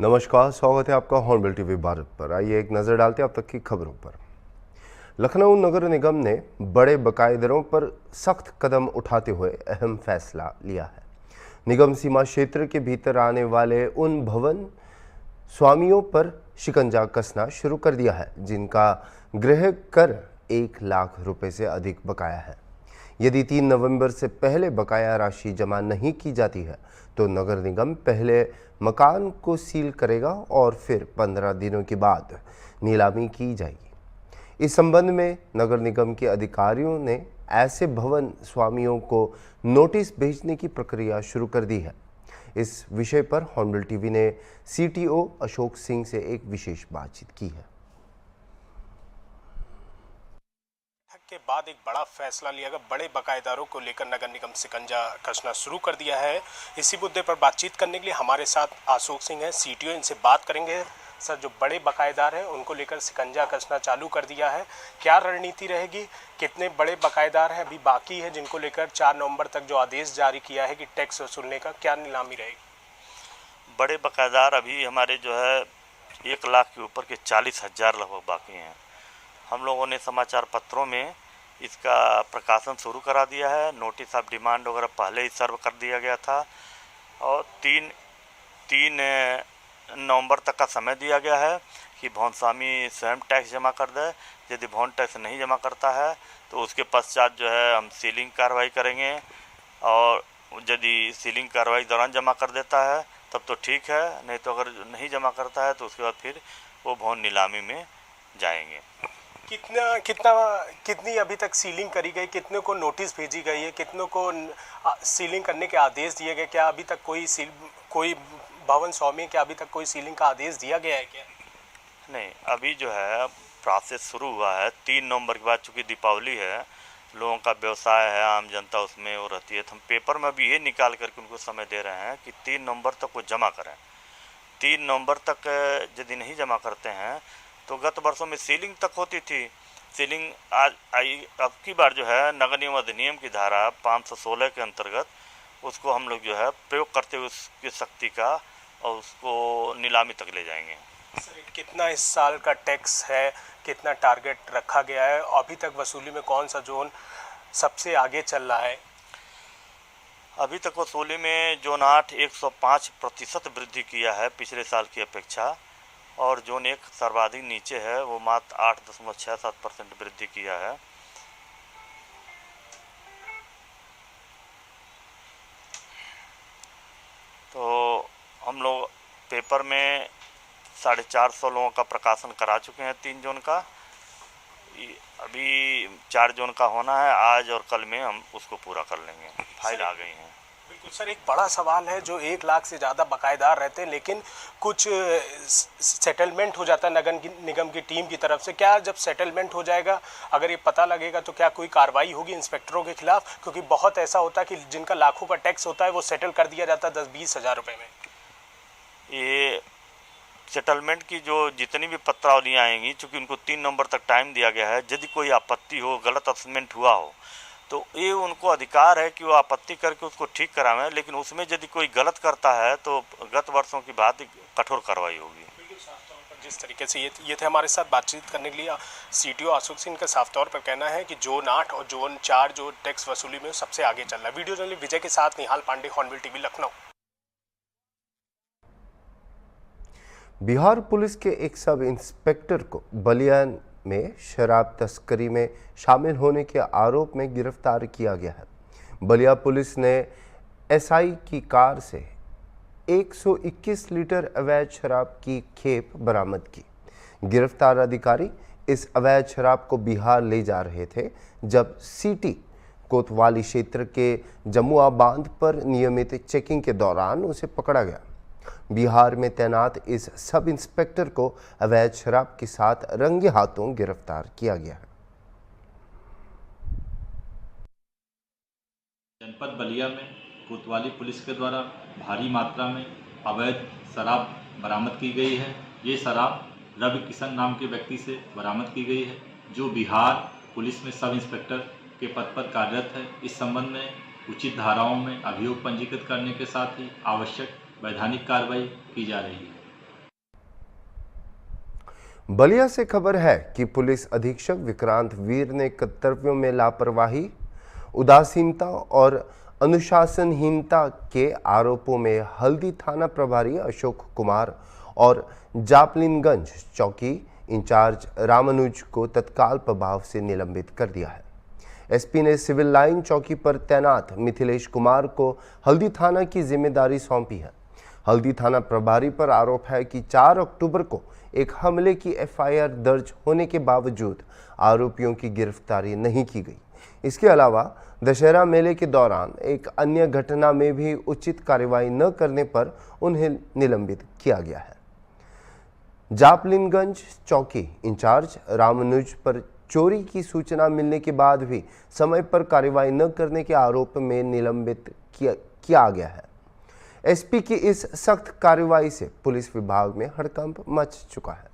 नमस्कार, स्वागत है आपका हॉर्नबिल टीवी भारत पर। आइए एक नज़र डालते हैं अब तक की खबरों पर। लखनऊ नगर निगम ने बड़े बकाये दरों पर सख्त कदम उठाते हुए अहम फैसला लिया है। निगम सीमा क्षेत्र के भीतर आने वाले उन भवन स्वामियों पर शिकंजा कसना शुरू कर दिया है जिनका गृह कर 1 लाख रुपए से अधिक बकाया है। यदि 3 नवंबर से पहले बकाया राशि जमा नहीं की जाती है तो नगर निगम पहले मकान को सील करेगा और फिर 15 दिनों के बाद नीलामी की जाएगी। इस संबंध में नगर निगम के अधिकारियों ने ऐसे भवन स्वामियों को नोटिस भेजने की प्रक्रिया शुरू कर दी है। इस विषय पर हॉर्नबिल टीवी ने सीटीओ अशोक सिंह से एक विशेष बातचीत की है। के बाद एक बड़ा फैसला लिया गया। बड़े बकायेदारों को लेकर नगर निगम शिकंजा कसना शुरू कर दिया है। इसी मुद्दे पर बातचीत करने के लिए हमारे साथ अशोक सिंह हैं, सीटीओ। इनसे बात करेंगे। सर, जो बड़े बकायेदार हैं उनको लेकर शिकंजा कसना चालू कर दिया है, क्या रणनीति रहेगी? कितने बड़े बकायेदार हैं अभी बाकी है जिनको लेकर 4 नवंबर तक जो आदेश जारी किया है कि टैक्स वसूलने का, क्या नीलामी रहेगी? बड़े बकायेदार अभी हमारे जो है 1 लाख के ऊपर के 40,000 लगभग बाकी हैं। हम लोगों ने समाचार पत्रों में इसका प्रकाशन शुरू करा दिया है। नोटिस ऑफ डिमांड वगैरह पहले ही सर्व कर दिया गया था और 3 नवंबर तक का समय दिया गया है कि भवन स्वामी स्वयं टैक्स जमा कर दे। यदि भवन टैक्स नहीं जमा करता है तो उसके पश्चात जो है हम सीलिंग कार्रवाई करेंगे और यदि सीलिंग कार्रवाई दौरान जमा कर देता है तब तो ठीक है, नहीं तो अगर नहीं जमा करता है तो उसके बाद फिर वो भवन नीलामी में जाएंगे। कितनी अभी तक सीलिंग करी गई, कितने को नोटिस भेजी गई है, कितनों को सीलिंग करने के आदेश दिए गए? क्या अभी तक कोई भवन स्वामी क्या अभी तक कोई सीलिंग का आदेश दिया गया है क्या? नहीं, अभी जो है प्रोसेस शुरू हुआ है। 3 नवंबर के बाद चूँकि दीपावली है, लोगों का व्यवसाय है, आम जनता उसमें वो रहती है, तो हम पेपर में भी ये निकाल करके उनको समय दे रहे हैं कि 3 नवंबर तक वो जमा करें। 3 नवंबर तक यदि नहीं जमा करते हैं तो गत वर्षों में सीलिंग तक होती थी। सीलिंग अब की बार जो है नगर निगम अधिनियम की धारा 516 के अंतर्गत उसको हम लोग जो है प्रयोग करते हुए उसकी शक्ति का और उसको नीलामी तक ले जाएंगे। सर, कितना इस साल का टैक्स है, कितना टारगेट रखा गया है? अभी तक वसूली में कौन सा जोन सबसे आगे चल रहा है? अभी तक वसूली में जोन 8 105% वृद्धि किया है पिछले साल की अपेक्षा, और जोन 1 सर्वाधिक नीचे है, वो मात्र 8.67% वृद्धि किया है। तो हम लोग पेपर में 450 लोगों का प्रकाशन करा चुके हैं 3 जोन का। अभी 4 जोन का होना है, आज और कल में हम उसको पूरा कर लेंगे। फाइल आ गई हैं। बिल्कुल सर, एक बड़ा सवाल है, जो 1 लाख से ज़्यादा बकायेदार रहते हैं लेकिन कुछ सेटलमेंट हो जाता है नगर निगम की टीम की तरफ से। क्या जब सेटलमेंट हो जाएगा, अगर ये पता लगेगा तो क्या कोई कार्रवाई होगी इंस्पेक्टरों के खिलाफ? क्योंकि बहुत ऐसा होता है कि जिनका लाखों का टैक्स होता है वो सेटल कर दिया जाता है 10-20 हज़ार रुपये में। ये सेटलमेंट की जो जितनी भी पत्रावलियाँ आएंगी, चूँकि उनको 3 नवंबर तक टाइम दिया गया है, यदि कोई आपत्ति हो, गलत असेसमेंट हुआ हो तो ये उनको अधिकार है कि वो आपत्ति करके उसको ठीक करावें, लेकिन उसमें यदि कोई गलत करता है तो गत वर्षों की बात कठोर कार्रवाई होगी। जिस तरीके से ये थे हमारे साथ बातचीत करने के लिए सीटीओ अशोक सिंह का साफ तौर पर कहना है कि जोन 8 और जोन 4 जो टैक्स वसूली में सबसे आगे चल रहा है। वीडियो जर्नलिस्ट विजय के साथ Nihal Pandey, Hornbill TV, Lucknow. Bihar police के एक सब इंस्पेक्टर को बलिया में शराब तस्करी में शामिल होने के आरोप में गिरफ्तार किया गया है। बलिया पुलिस ने एसआई की कार से 121 लीटर अवैध शराब की खेप बरामद की। गिरफ्तार अधिकारी इस अवैध शराब को बिहार ले जा रहे थे जब सिटी कोतवाली क्षेत्र के जमुआ बांध पर नियमित चेकिंग के दौरान उसे पकड़ा गया। बिहार में तैनात इस सब इंस्पेक्टर को अवैध शराब के साथ रंगे हाथों गिरफ्तार किया गया है। जनपद बलिया में कोतवाली पुलिस के द्वारा भारी मात्रा में अवैध शराब बरामद की गई है। ये शराब रवि किशन नाम के व्यक्ति से बरामद की गई है, जो बिहार पुलिस में सब इंस्पेक्टर के पद पर कार्यरत है। इस संबंध में उचित धाराओं में अभियोग पंजीकृत करने के साथ ही आवश्यक वैधानिक कार्रवाई की जा रही है। बलिया से खबर है कि पुलिस अधीक्षक विक्रांत वीर ने कर्तव्यों में लापरवाही, उदासीनता और अनुशासनहीनता के आरोपों में हल्दी थाना प्रभारी अशोक कुमार और जापलिनगंज चौकी इंचार्ज रामानुज को तत्काल प्रभाव से निलंबित कर दिया है। एसपी ने सिविल लाइन चौकी पर तैनात मिथिलेश कुमार को हल्दी थाना की जिम्मेदारी सौंपी है। हल्दी थाना प्रभारी पर आरोप है कि 4 अक्टूबर को एक हमले की एफआईआर दर्ज होने के बावजूद आरोपियों की गिरफ्तारी नहीं की गई। इसके अलावा दशहरा मेले के दौरान एक अन्य घटना में भी उचित कार्रवाई न करने पर उन्हें निलंबित किया गया है। जापलिनगंज चौकी इंचार्ज रामानुज पर चोरी की सूचना मिलने के बाद भी समय पर कार्रवाई न करने के आरोप में निलंबित किया गया है। एसपी की इस सख्त कार्रवाई से पुलिस विभाग में हड़कंप मच चुका है।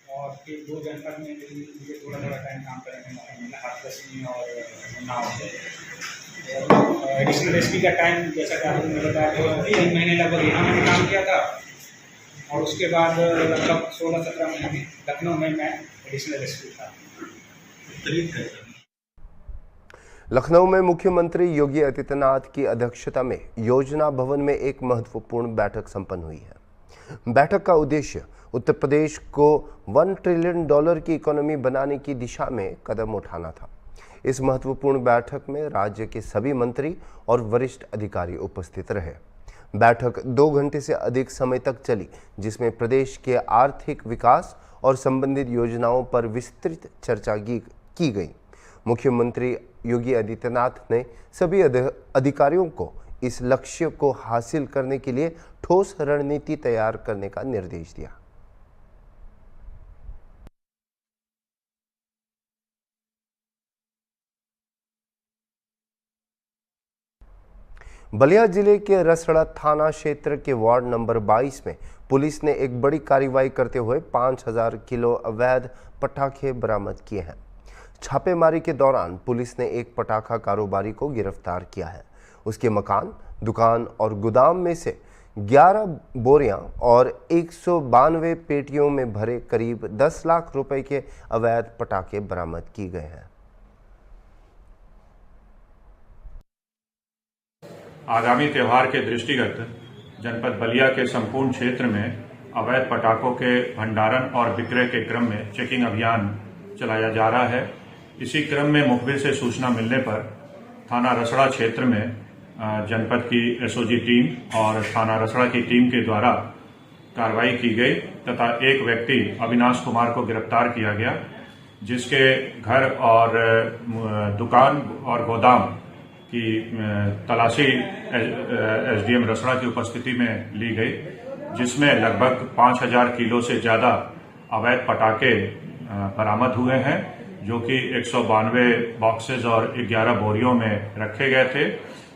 और फिर 2 जनपद में मुझे थोड़ा टाइम काम करने का मौका मिला, हाथरस में और उन्नाव में। एडिशनल एसपी का टाइम जैसा कि आपने बताया तो 3 महीने लगभग यहाँ मैंने काम किया था और उसके बाद लगभग 16-17 महीने लखनऊ में मैं एडिशनल एसपी था। लखनऊ में मुख्यमंत्री योगी आदित्यनाथ की अध्यक्षता में योजना भवन में एक महत्वपूर्ण बैठक संपन्न हुई है। बैठक का उद्देश्य उत्तर प्रदेश को $1 ट्रिलियन की इकोनॉमी बनाने की दिशा में कदम उठाना था। इस महत्वपूर्ण बैठक में राज्य के सभी मंत्री और वरिष्ठ अधिकारी उपस्थित रहे। बैठक 2 घंटे से अधिक समय तक चली, जिसमें प्रदेश के आर्थिक विकास और संबंधित योजनाओं पर विस्तृत चर्चा की गई। मुख्यमंत्री योगी आदित्यनाथ ने सभी अधिकारियों को इस लक्ष्य को हासिल करने के लिए ठोस रणनीति तैयार करने का निर्देश दिया। बलिया जिले के रसड़ा थाना क्षेत्र के वार्ड नंबर 22 में पुलिस ने एक बड़ी कार्रवाई करते हुए 5000 किलो अवैध पटाखे बरामद किए हैं। छापेमारी के दौरान पुलिस ने एक पटाखा कारोबारी को गिरफ्तार किया है। उसके मकान, दुकान और गोदाम में से 11 बोरियां और 192 पेटियों में भरे करीब 10 लाख रुपए के अवैध पटाखे बरामद किए गए हैं। आगामी त्यौहार के दृष्टिगत जनपद बलिया के संपूर्ण क्षेत्र में अवैध पटाखों के भंडारण और विक्रय के क्रम में चेकिंग अभियान चलाया जा रहा है। इसी क्रम में मुखबिर से सूचना मिलने पर थाना रसड़ा क्षेत्र में जनपद की एसओजी टीम और थाना रसड़ा की टीम के द्वारा कार्रवाई की गई तथा एक व्यक्ति अविनाश कुमार को गिरफ्तार किया गया, जिसके घर और दुकान और गोदाम की तलाशी एसडीएम रसड़ा की उपस्थिति में ली गई, जिसमें लगभग 5000 किलो से ज्यादा अवैध पटाखे बरामद हुए हैं, जो कि 192 बॉक्सेज और 11 बोरियों में रखे गए थे,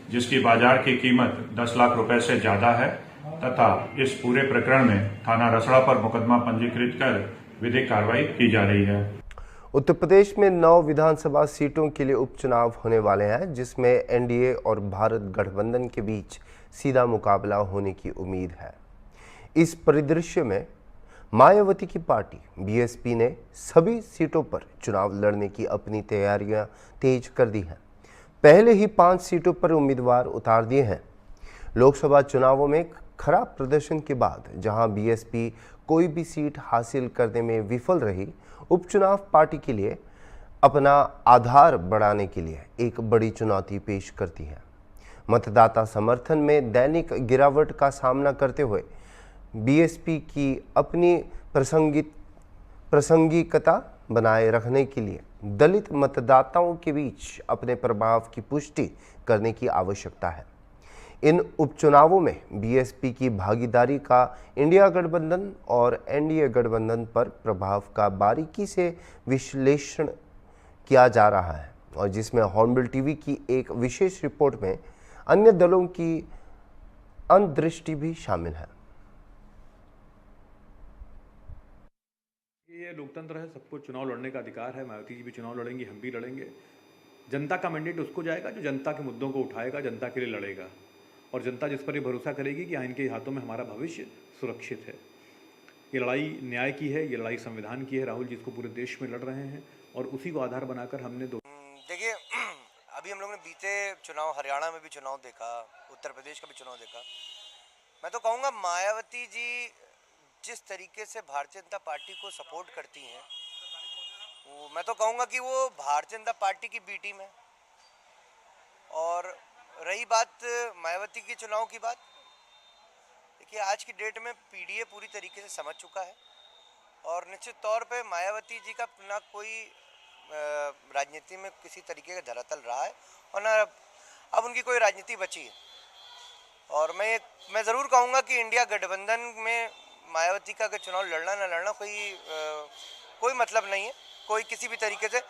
जिसकी बाजार की कीमत 10 लाख रुपए से ज्यादा है तथा इस पूरे प्रकरण में थाना रसड़ा पर मुकदमा पंजीकृत कर विधिक कार्रवाई की जा रही है। उत्तर प्रदेश में 9 विधानसभा सीटों के लिए उपचुनाव होने वाले हैं, जिसमें एनडीए और भारत गठबंधन के बीच सीधा मुकाबला होने की उम्मीद है। इस परिदृश्य में मायावती की पार्टी बीएसपी ने सभी सीटों पर चुनाव लड़ने की अपनी तैयारियां तेज कर दी हैं। पहले ही 5 सीटों पर उम्मीदवार उतार दिए हैं। लोकसभा चुनावों में खराब प्रदर्शन के बाद जहां बीएसपी कोई भी सीट हासिल करने में विफल रही, उपचुनाव पार्टी के लिए अपना आधार बढ़ाने के लिए एक बड़ी चुनौती पेश करती है। मतदाता समर्थन में दैनिक गिरावट का सामना करते हुए बीएसपी की अपनी प्रासंगिकता बनाए रखने के लिए दलित मतदाताओं के बीच अपने प्रभाव की पुष्टि करने की आवश्यकता है। इन उपचुनावों में बीएसपी की भागीदारी का इंडिया गठबंधन और एनडीए गठबंधन पर प्रभाव का बारीकी से विश्लेषण किया जा रहा है, और जिसमें हॉर्नबिल टीवी की एक विशेष रिपोर्ट में अन्य दलों की अंतर्दृष्टि भी शामिल है। ये लोकतंत्र है, सबको चुनाव लड़ने का अधिकार है। मायावती जी भी चुनाव लड़ेंगी, हम भी लड़ेंगे। जनता का मैंडेट उसको जाएगा जो जनता के मुद्दों को उठाएगा, जनता के लिए लड़ेगा। और जनता जिस पर ये भरोसा करेगी कि हाँ, इनके हाथों में हमारा भविष्य सुरक्षित है। ये लड़ाई न्याय की है, ये लड़ाई संविधान की है। राहुल जी इसको पूरे देश में लड़ रहे हैं और उसी को आधार बनाकर हमने देखिए, अभी हम लोगों ने बीते चुनाव, हरियाणा में भी चुनाव देखा, उत्तर प्रदेश का भी चुनाव देखा। मैं तो कहूँगा मायावती जी जिस तरीके से भारतीय जनता पार्टी को सपोर्ट करती हैं, वो मैं तो कहूँगा कि वो भारतीय जनता पार्टी की बी टीम है। और रही बात मायावती के चुनाव की बात, देखिए आज की डेट में पीडीए पूरी तरीके से समझ चुका है और निश्चित तौर पे मायावती जी का ना कोई राजनीति में किसी तरीके का धरातल रहा है और ना अब उनकी कोई राजनीति बची है। और मैं ज़रूर कहूँगा कि इंडिया गठबंधन में मायावती का अगर चुनाव लड़ना ना लड़ना कोई मतलब नहीं है। कोई किसी भी तरीके से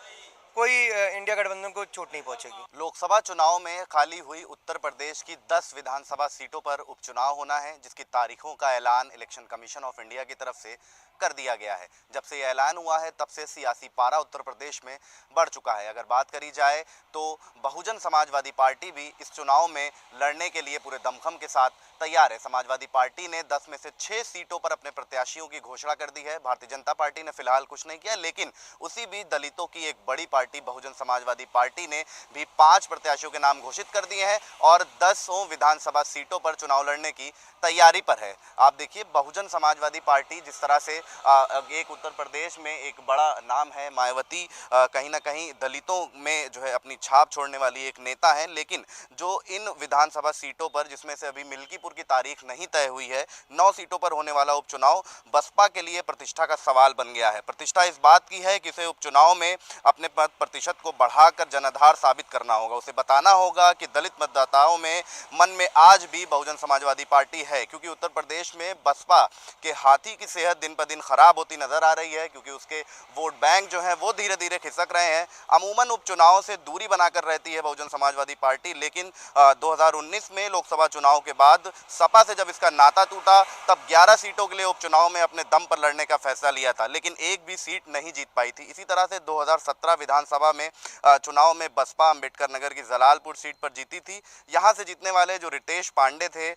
कोई इंडिया गठबंधन को चोट नहीं पहुंचेगी। लोकसभा चुनाव में खाली हुई उत्तर प्रदेश की 10 विधानसभा सीटों पर उपचुनाव होना है, जिसकी तारीखों का ऐलान इलेक्शन कमीशन ऑफ इंडिया की तरफ से कर दिया गया है। जब से यह ऐलान हुआ है तब से सियासी पारा उत्तर प्रदेश में बढ़ चुका है। अगर बात करी जाए तो बहुजन समाजवादी पार्टी भी इस चुनाव में लड़ने के लिए पूरे दमखम के साथ तैयार है। समाजवादी पार्टी ने 10 में से 6 सीटों पर अपने प्रत्याशियों की घोषणा कर दी है। भारतीय जनता पार्टी ने फिलहाल कुछ नहीं किया, लेकिन उसी बीच दलितों की एक बड़ी पार्टी बहुजन समाजवादी पार्टी ने भी 5 प्रत्याशियों के नाम घोषित कर दिए हैं और 10 विधानसभा सीटों पर चुनाव लड़ने की तैयारी पर है। आप देखिए, बहुजन समाजवादी पार्टी जिस तरह से एक उत्तर प्रदेश में एक बड़ा नाम है, मायावती कहीं ना कहीं दलितों में जो है अपनी छाप छोड़ने वाली एक नेता है, लेकिन जो इन विधानसभा सीटों पर, जिसमें से अभी मिल्कीपुर की तारीख नहीं तय हुई है, 9 सीटों पर होने वाला उपचुनाव बसपा के लिए प्रतिष्ठा का सवाल बन गया है। प्रतिष्ठा इस बात की है कि इसे उपचुनाव में अपने मत प्रतिशत को बढ़ाकर जनाधार साबित करना होगा। उसे बताना होगा कि दलित मतदाताओं में मन में आज भी बहुजन समाजवादी पार्टी है, क्योंकि उत्तर प्रदेश में बसपा के हाथी की सेहत दिन पर दिन खराब होती नजर आ रही है, क्योंकि उसके वोट बैंक जो है वो धीरे धीरे खिसक रहे हैं। अमूमन उपचुनाव से दूरी बनाकर रहती है बहुजन समाजवादी पार्टी, लेकिन 2019 में लोकसभा चुनाव के बाद सपा से जब इसका नाता टूटा तब 11 सीटों के लिए उपचुनाव में अपने दम पर लड़ने का फैसला लिया था, लेकिन एक भी सीट नहीं जीत पाई थी। इसी तरह से 2017 विधानसभा में चुनाव में बसपा अंबेडकर नगर की जलालपुर सीट पर जीती थी। यहाँ से जीतने वाले जो रितेश पांडे थे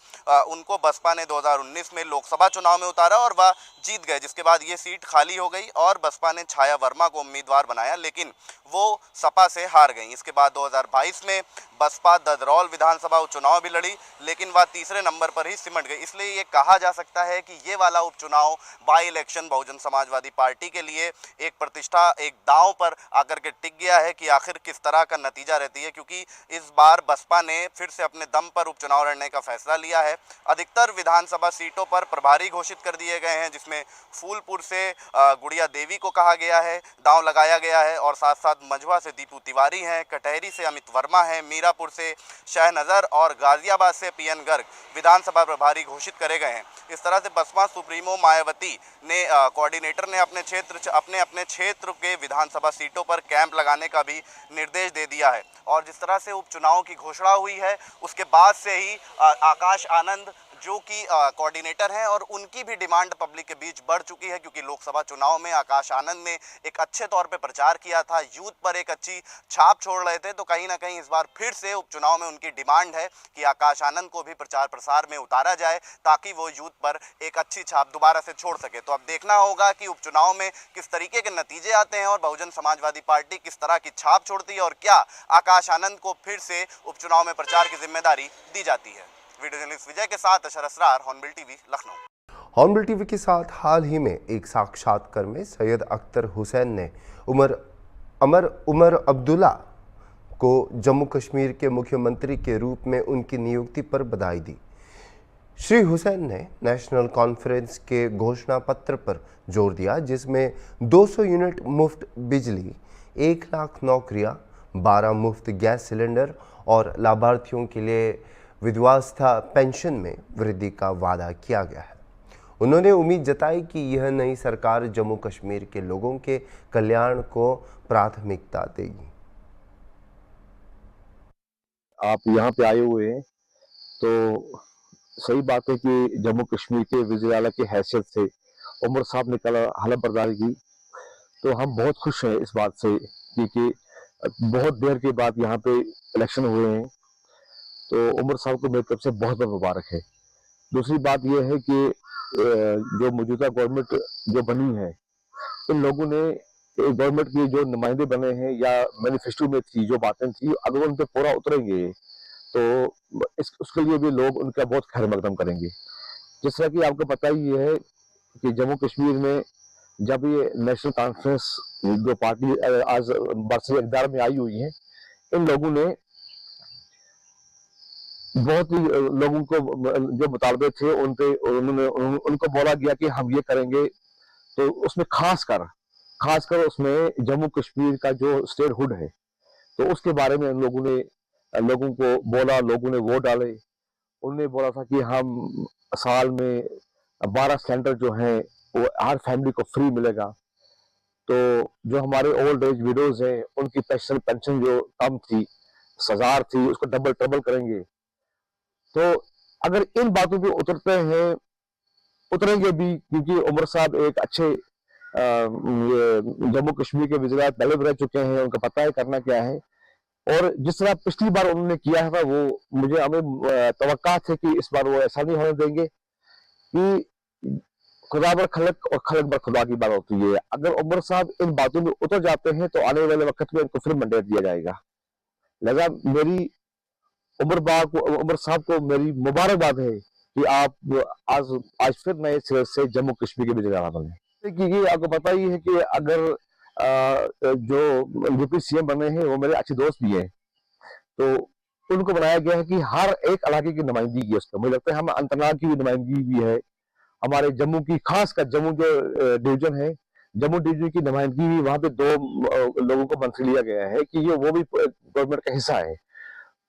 उनको बसपा ने 2019 में लोकसभा चुनाव में उतारा और वह जीत गए, जिसके बाद ये सीट खाली हो गई और बसपा ने छाया वर्मा को उम्मीदवार बनाया, लेकिन वो सपा से हार गई। इसके बाद 2022 में बसपा ददरौल विधानसभा उपचुनाव भी लड़ी, लेकिन वह तीसरे नंबर पर ही सिमट गई। इसलिए ये कहा जा सकता है कि ये वाला उपचुनाव by election Bahujan Samajwadi party के लिए एक प्रतिष्ठा, एक दांव पर आकर के टिक गया है कि आखिर किस तरह का नतीजा रहती है, क्योंकि इस बार बसपा ने फिर से अपने दम पर उपचुनाव लड़ने का फैसला लिया है। अधिकतर विधानसभा सीटों पर प्रभारी घोषित कर दिए गए हैं, जिसमें फूलपुर से गुड़िया देवी को कहा गया है, दांव लगाया गया है, और साथ साथ मझवा से दीपू तिवारी हैं, कटहरी से अमित वर्मा हैं, मीरापुर से शहनजर और गाजियाबाद से पीएन गर्ग विधानसभा प्रभारी घोषित करे गए हैं। इस तरह से बसपा सुप्रीमो मायावती ने कोऑर्डिनेटर ने अपने क्षेत्र के विधानसभा सीटों पर कैंप लगाने का भी निर्देश दे दिया है। और जिस तरह से उपचुनाव की घोषणा हुई है उसके बाद से ही आकाश आनंद जो कि कोऑर्डिनेटर हैं और उनकी भी डिमांड पब्लिक के बीच बढ़ चुकी है, क्योंकि लोकसभा चुनाव में आकाश आनंद ने एक अच्छे तौर पे प्रचार किया था, यूथ पर एक अच्छी छाप छोड़ रहे थे, तो कहीं ना कहीं इस बार फिर से उपचुनाव में उनकी डिमांड है कि आकाश आनंद को भी प्रचार प्रसार में उतारा जाए ताकि वो यूथ पर एक अच्छी छाप दोबारा से छोड़ सके। तो अब देखना होगा कि उपचुनाव में किस तरीके के नतीजे आते हैं और बहुजन समाजवादी पार्टी किस तरह की छाप छोड़ती है और क्या आकाश आनंद को फिर से उपचुनाव में प्रचार की जिम्मेदारी दी जाती है। वीडियो जर्नलिस्ट विजय के साथ Ashar Asrar, Hornbill TV, Lucknow. Hornbill TV के साथ हाल ही में एक साक्षात्कार में सैयद अख्तर हुसैन ने उमर अब्दुल्ला को जम्मू कश्मीर के मुख्यमंत्री के रूप में उनकी नियुक्ति पर बधाई दी। श्री हुसैन ने नेशनल कॉन्फ्रेंस के घोषणा पत्र पर जोर दिया, जिसमें 200 यूनिट मुफ्त बिजली, 1 लाख नौकरियां, 12 मुफ्त गैस सिलेंडर और लाभार्थियों के लिए विधवावस्था पेंशन में वृद्धि का वादा किया गया है। उन्होंने उम्मीद जताई कि यह नई सरकार जम्मू कश्मीर के लोगों के कल्याण को प्राथमिकता देगी। आप यहाँ पे आए हुए हैं तो सही बात है कि जम्मू कश्मीर के वज़ीर आला की हैसियत से उमर साहब ने कल हलफ बर्दारी की, तो हम बहुत खुश हैं इस बात से, क्योंकि बहुत देर के बाद यहाँ पे इलेक्शन हुए हैं तो उमर साहब को मेरी तरफ से बहुत बहुत मुबारक है। दूसरी बात यह है कि जो मौजूदा गवर्नमेंट जो बनी है, इन लोगों ने गवर्नमेंट के जो नुमाइंदे बने हैं या मैनिफेस्टो में थी जो बातें थी, अगर उन पे पूरा उतरेंगे तो उसके लिए भी लोग उनका बहुत खैर मकदम करेंगे। जिस तरह की आपको पता ही है कि जम्मू कश्मीर में जब ये नेशनल कॉन्फ्रेंस जो पार्टी आज बरसर इक़्तिदार में आई हुई है, इन लोगों ने बहुत ही लोगों को जो मुतालबे थे उन पे उनको बोला गया कि हम ये करेंगे। तो उसमें खासकर उसमें जम्मू कश्मीर का जो स्टेटहुड है, तो उसके बारे में उन लोगों ने लोगों को बोला, लोगों ने वोट डाले। उन्होंने बोला था कि हम साल में 12 सिलेंडर जो हैं वो हर फैमिली को फ्री मिलेगा। तो जो हमारे ओल्ड एज विडोज हैं उनकी पेंशन जो कम थी 1000 थी, उसको डबल ट्रिपल करेंगे। तो अगर इन बातों पे उतरेंगे भी, क्योंकि उमर साहब एक अच्छे जम्मू कश्मीर के वज़ीर पहले भी रह चुके हैं, उनका पता है करना क्या है। और जिस तरह पिछली बार उन्होंने किया था, वो हमें तवक्का थे कि इस बार वो ऐसा नहीं होने देंगे कि खुदा बर खलक और खलक बर खुदा की बात होती है। अगर उमर साहब इन बातों में उतर जाते हैं तो आने वाले वक्त में उनको फिर मैंडेट दिया जाएगा। लिहाजा मेरी उमर साहब को मेरी मुबारकबाद है कि आप आज फिर नए सिरे से जम्मू कश्मीर के वज़ीर आज़म बने। क्योंकि आपको पता ही है कि अगर जो यूपी सीएम बने हैं वो मेरे अच्छे दोस्त भी हैं, तो उनको बनाया गया है कि हर एक इलाके की नुमाइंदगी की उसको। मुझे लगता है हम अनंतनाग की भी नुमाइंदगी भी है, हमारे जम्मू की, खासकर जम्मू जो डिवीजन है, जम्मू डिवीजन की नुमाइंदगी भी वहाँ पे 2 लोगों को मंत्री लिया गया है कि ये वो भी गवर्नमेंट का हिस्सा है।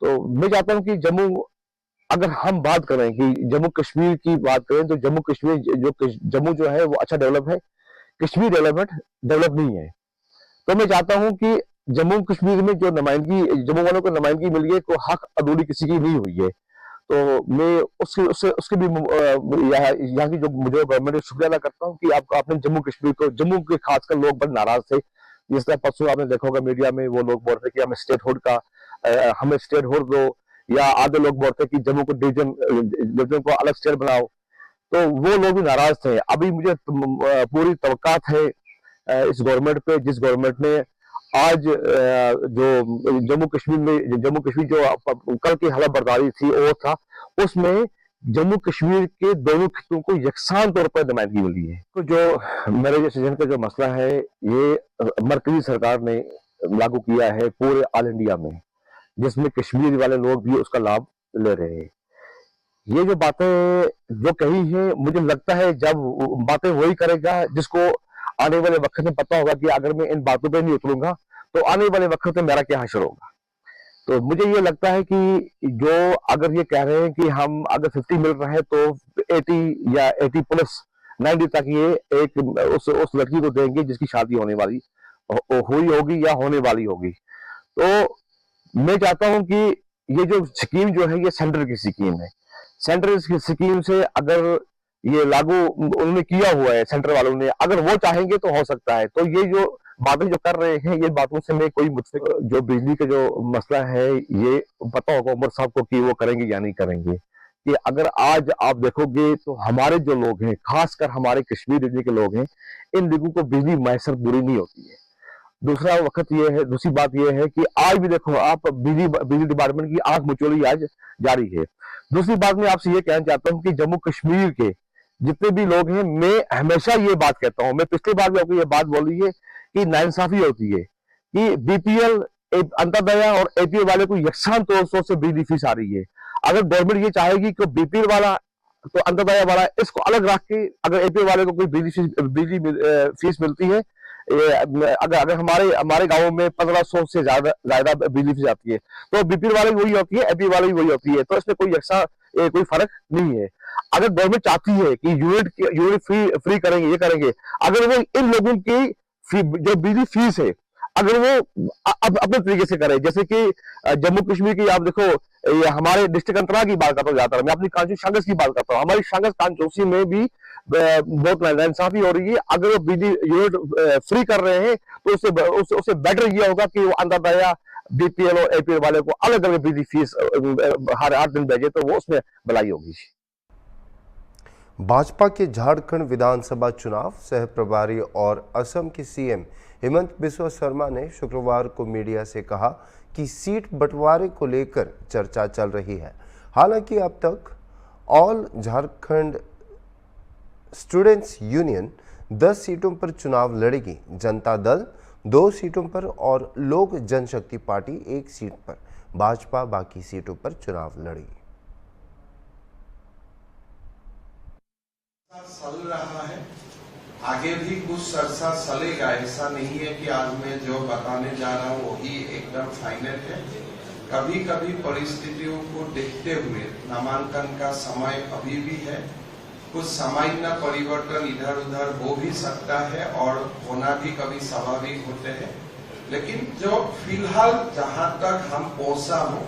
तो मैं चाहता हूँ कि अगर हम बात करें कि जम्मू कश्मीर की बात करें तो जम्मू जो है वो अच्छा डेवलप है, कश्मीर डेवलप नहीं है। तो मैं चाहता हूं कि जम्मू कश्मीर में जो नुमाइंदगी जम्मू वालों को नुमाइंदगी मिली है, कोई हक अधूरी किसी की नहीं हुई है। तो मैं उसके भी यहाँ की जो मुझे गवर्नमेंट का शुक्रिया अदा करता हूँ कि आपने जम्मू के खासकर लोग बड़े नाराज थे। जिस तरह परसों आपने देखा होगा मीडिया में, वो लोग बोल रहे कि हमें स्टेटहुड दो, या आधे लोग बोलते कि जम्मू को डिवीजन को अलग स्टेट बनाओ। तो वो लोग भी नाराज थे। अभी मुझे पूरी तवक्कात है इस गवर्नमेंट पे, जिस गवर्नमेंट ने आज जो जम्मू कश्मीर जो कल की हलफ बर्दारी थी वो था, उसमें जम्मू कश्मीर के दोनों खितों को यकसान तौर पर नुमाइंदगी मिली है। तो जो मेरे डिसीजन का जो मसला है, ये मरकजी सरकार ने लागू किया है पूरे ऑल इंडिया में, जिसमें कश्मीर वाले लोग भी उसका लाभ ले रहे हैं। ये जो बातें जो कही है, मुझे लगता है जब बातें वही करेगा जिसको आने वाले वक्त में पता होगा कि अगर मैं इन बातों पे नहीं उतरूंगा तो आने वाले वक्त में मेरा क्या हश्र होगा। तो मुझे ये लगता है कि जो अगर ये कह रहे हैं कि हम अगर 50 मिल रहा है तो 80 या 80 प्लस 90 तक ये एक उस लड़की को देंगे जिसकी शादी होने वाली हुई होगी या होने वाली होगी। तो मैं चाहता हूं कि ये जो स्कीम जो है ये सेंटर की स्कीम है। सेंटर की स्कीम से अगर ये लागू उन्होंने किया हुआ है सेंटर वालों ने, अगर वो चाहेंगे तो हो सकता है। तो ये जो बातें जो कर रहे हैं, ये बातों से मैं कोई मुझसे जो बिजली का जो मसला है ये पता होगा उमर साहब को कि वो करेंगे या नहीं करेंगे। कि अगर आज आप देखोगे तो हमारे जो लोग हैं, खासकर हमारे कश्मीर रीजन के लोग हैं, इन लोगों को बिजली मैसर पूरी नहीं होती है। दूसरी बात यह है कि आज भी देखो आप बिजली डिपार्टमेंट की आंख मुचोली आज जारी है। दूसरी बात मैं आपसे ये कहना चाहता हूँ कि जम्मू कश्मीर के जितने भी लोग हैं, मैं हमेशा ये बात कहता हूँ, मैं पिछली बार भी आपको ये बात बोली है कि नाइंसाफी होती है कि बीपीएल, अंत्योदय और एपीएल वाले को यकसान तौर से बिजली फीस आ रही है। अगर गवर्नमेंट ये चाहेगी कि बीपीएल वाला तो अंत्योदय वाला इसको अलग रख के अगर एपीएल वाले को कोई बिजली फीस मिलती है, अगर हमारे गांवों में 1500 से ज्यादा बिजली फीस आती है तो बीपीएल वाले वही होती है, एपीएल वाले वही होती है। तो इसमें कोई फर्क नहीं है। अगर गवर्नमेंट चाहती है कि यूनिट फ्री करेंगे, ये करेंगे, अगर वो इन लोगों की जो बिजली फीस है अगर वो अपने तरीके से करे, जैसे कि जम्मू कश्मीर की आप देखो, ये हमारे डिस्ट्रिक्ट अंतराल की बात करता हूँ, ज्यादातर मैं अपनी कांचू शांगस की बात करता हूँ। हमारी शांगस कांचोसी में भी बहुत नाइंसाफी हो रही है। अगर वो बिजली यूनिट फ्री कर रहे हैं तो उससे बेटर ये होगा कि वो अंत्योदय बीपीएल और एपीएल वाले को अलग अलग बिजली फीस हर 8 दिन भेजे, तो वो उसमें भलाई होगी। भाजपा के झारखंड विधानसभा चुनाव सह प्रभारी और असम के सीएम हेमंत बिस्वा शर्मा ने शुक्रवार को मीडिया से कहा कि सीट बंटवारे को लेकर चर्चा चल रही है। हालांकि अब तक ऑल झारखंड स्टूडेंट्स यूनियन 10 सीटों पर चुनाव लड़ेगी, जनता दल 2 सीटों पर और लोक जनशक्ति पार्टी 1 सीट पर, भाजपा बाकी सीटों पर चुनाव लड़ेगी। चल रहा है, आगे भी कुछ सरसा चलेगा। ऐसा नहीं है कि आज मैं जो बताने जा रहा हूँ वही एकदम फाइनल है। कभी कभी परिस्थितियों को देखते हुए नामांकन का समय अभी भी है, कुछ सामान्य परिवर्तन इधर उधर हो भी सकता है और होना भी कभी स्वाभाविक होते हैं, लेकिन जो फिलहाल जहां तक हम पहुंचा हूं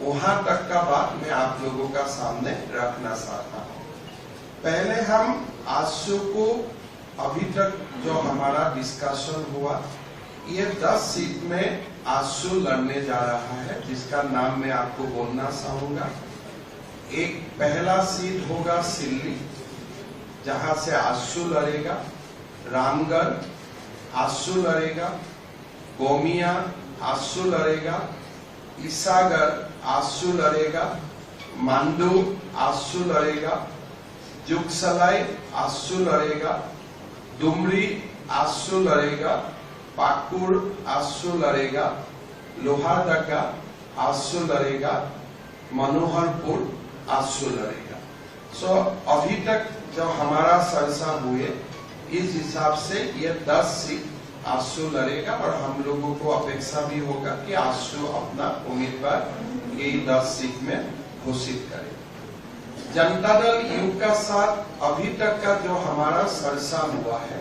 वहां तक का बात मैं आप लोगों का सामने रखना चाहता हूं। पहले हम आशु को अभी तक जो हमारा डिस्कशन हुआ, ये 10 सीट में आशु लड़ने जा रहा है, जिसका नाम मैं आपको बोलना चाहूंगा। एक पहला सीट होगा सिल्ली, जहां से आशु लड़ेगा, रामगढ़ आशु लड़ेगा, गोमिया आशु लड़ेगा, ईसागढ़ आशु लड़ेगा, मांडू आशु लड़ेगा, जुगसलाई आशु लड़ेगा, डुमरी आशु लड़ेगा, पाकुड़ आशु लड़ेगा, लोहारदगा आशु लड़ेगा, मनोहरपुर आशु लड़ेगा। सो अभी तक जो हमारा चर्चा हुए इस हिसाब से ये 10 सीट आशु लड़ेगा और हम लोगों को अपेक्षा भी होगा कि आशु अपना उम्मीदवार यही 10 सीट में घोषित करे। जनता दल यू का साथ अभी तक का जो हमारा चर्चा हुआ है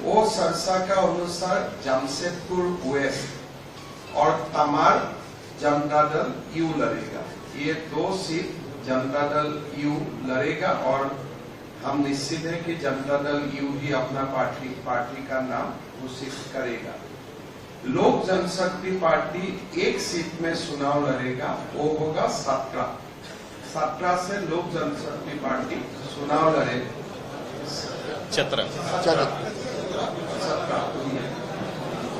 वो चर्चा का अनुसार जमशेदपुर वेस्ट और तमार जनता दल यू लड़ेगा। ये 2 सीट जनता दल यू लड़ेगा और हम निश्चित है कि जनता दल यू ही अपना पार्टी का नाम घोषित करेगा। लोक जनशक्ति पार्टी 1 सीट में चुनाव लड़ेगा, वो होगा 17 से लोक जनशक्ति पार्टी चुनाव लड़ेगा। 17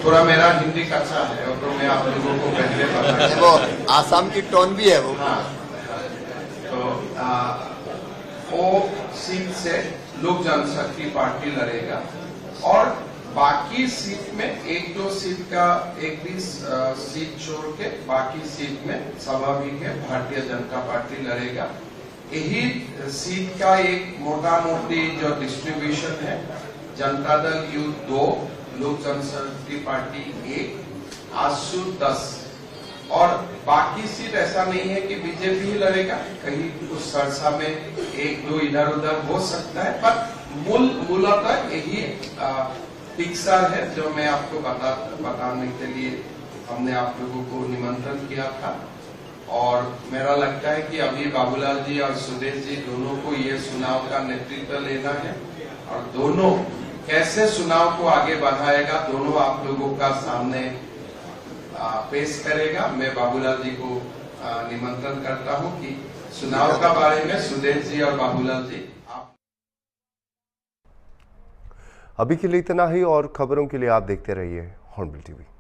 थोड़ा मेरा हिंदी कच्चा है और तो मैं आप लोगों को पहले बता वो आसाम की टोन भी है वो। तो वो सीट से लोक जनशक्ति पार्टी लड़ेगा और बाकी सीट में 1-2 सीट का एक भी सीट छोड़ के बाकी सीट में स्वाभाविक है भारतीय जनता पार्टी लड़ेगा। यही सीट का एक मोटा मोटी जो डिस्ट्रीब्यूशन है, जनता दल यू 2, लोक जनशक्ति पार्टी 1, आशु 10 और बाकी सीट ऐसा नहीं है कि बीजेपी ही लड़ेगा, कहीं उस चर्चा में 1-2 इधर उधर हो सकता है, पर मूलतः यही पिक्चर है जो मैं आपको बताने के लिए हमने आप लोगों को निमंत्रण किया था। और मेरा लगता है कि अभी बाबूलाल जी और सुदेश जी दोनों को ये चुनाव का नेतृत्व लेना है और दोनों कैसे चुनाव को आगे बढ़ाएगा दोनों आप लोगों का सामने पेश करेगा। मैं बाबूलाल जी को निमंत्रण करता हूं कि चुनाव का बारे में सुदेश जी और बाबूलाल जी आप। अभी के लिए इतना ही और खबरों के लिए आप देखते रहिए हॉर्नबिल टीवी।